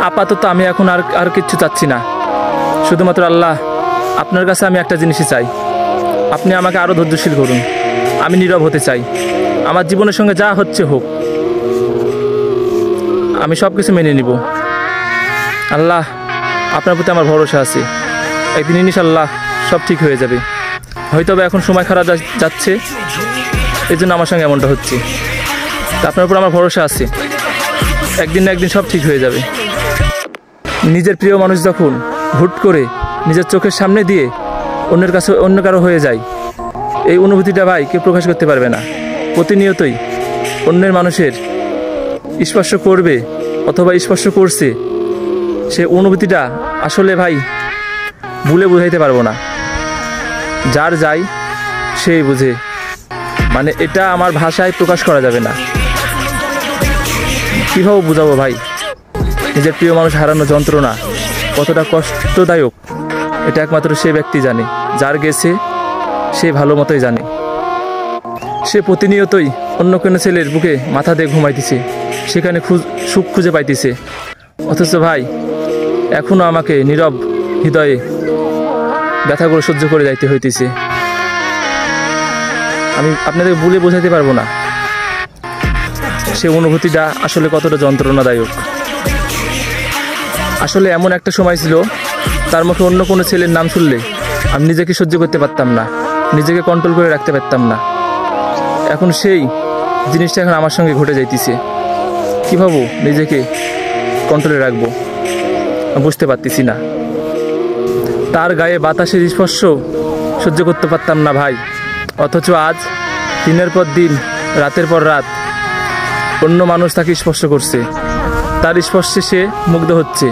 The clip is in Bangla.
আপাতত আমি এখন আর কিচ্ছু চাচ্ছি না। শুধুমাত্র আল্লাহ, আপনার কাছে আমি একটা জিনিসই চাই, আপনি আমাকে আরও ধৈর্যশীল করুন। আমি নীরব হতে চাই, আমার জীবনের সঙ্গে যা হচ্ছে হোক, আমি সব কিছু মেনে নিব। আল্লাহ, আপনার প্রতি আমার ভরসা আছে, একদিন ইনশাআল্লাহ সব ঠিক হয়ে যাবে। হয়তো এখন সময় খারাপ যাচ্ছে, এই জন্য আমার সঙ্গে এমনটা হচ্ছে। তা আপনার উপর আমার ভরসা আছে, একদিন না একদিন সব ঠিক হয়ে যাবে। নিজের প্রিয় মানুষ যখন হুট করে নিজের চোখের সামনে দিয়ে অন্যের কাছে অন্য কারো হয়ে যায়, এই অনুভূতিটা ভাই কেউ প্রকাশ করতে পারবে না। প্রতিনিয়তই অন্যের মানুষের স্পর্শ করবে অথবা স্পর্শ করছে, সে অনুভূতিটা আসলে ভাই ভুলে বুঝাইতে পারবো না। যার যাই সেই বুঝে, মানে এটা আমার ভাষায় প্রকাশ করা যাবে না। কীভাবে বুঝাবো ভাই, নিজের প্রিয় মানুষ হারানো যন্ত্রণা কতটা কষ্টদায়ক, এটা একমাত্র সে ব্যক্তি জানে, যার গেছে সে ভালো মতোই জানে। সে প্রতিনিয়তই অন্য কোনো ছেলের বুকে মাথা দিয়ে ঘুমাইতেছে, সেখানে সুখ খুঁজে পাইতেছে, অথচ ভাই এখনও আমাকে নীরব হৃদয়ে ব্যথাগুলো সহ্য করে যাইতে হইতেছে। আমি আপনাদের বলে বোঝাতে পারবো না সে অনুভূতিটা আসলে কতটা যন্ত্রণাদায়ক। আসলে এমন একটা সময় ছিল, তার মুখে অন্য কোনো ছেলের নাম শুনলে আমি নিজেকে সহ্য করতে পারতাম না, নিজেকে কন্ট্রোল করে রাখতে পারতাম না। এখন সেই জিনিসটা এখন আমার সঙ্গে ঘটে যাইতেছে। কীভাবে নিজেকে কন্ট্রোলে রাখবো বুঝতে পারতেছি না। তার গায়ে বাতাসের স্পর্শ সহ্য করতে পারতাম না ভাই, অথচ আজ দিনের পর দিন, রাতের পর রাত অন্য মানুষ তাকে স্পর্শ করছে, তার স্পর্শে সে মুগ্ধ হচ্ছে।